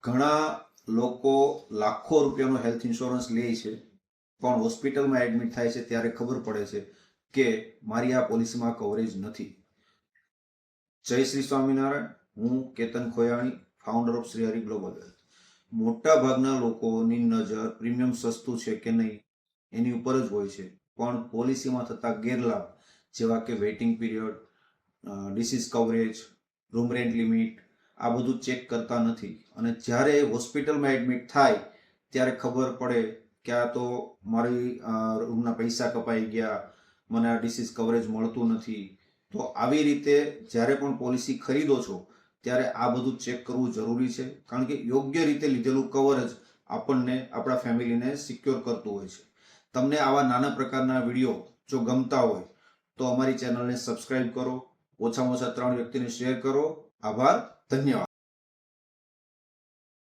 ઘણા લોકો લાખો રૂપિયાનો હેલ્થ ઇન્સ્યોરન્સ લે છે, પણ હોસ્પિટલમાં એડમિટ થાય છે ત્યારે ખબર પડે છે કે મારી આ પોલિસીમાં કવરેજ નથી. જય શ્રી સ્વામિનારાયણ. હું Ketan Khoyani, founder of Shri Hari global health. મોટા ભાગના લોકોની નજર પ્રીમિયમ સસ્તું છે કે નહીં એની ઉપર જ હોય છે, પણ પોલિસીમાં થતા ગેરલાભ જેવા કે waiting period, disease coverage, room rent limit, આ બધું ચેક કરતા નથી. અને જ્યારે હોસ્પિટલમાં એડમિટ થાય ત્યારે ખબર પડે કે આ તો મારી રૂમના પૈસા કપાઈ ગયા, મને આ ડિસીઝ કવરેજ મળતું નથી. તો આવી રીતે જ્યારે પણ પોલિસી ખરીદો છો ત્યારે આ બધું ચેક કરવું જરૂરી છે, કારણ કે યોગ્ય રીતે લીધેલું કવર જ આપણને, આપણા ફેમિલીને સિક્યોર કરતું હોય છે. તમને આવા નાના પ્રકારના વિડીયો જો ગમતા હોય તો અમારી ચેનલને સબસ્ક્રાઇબ કરો, ઓછામાં ઓછા 3 વ્યક્તિને શેર કરો. આભાર, ધન્યવાદ.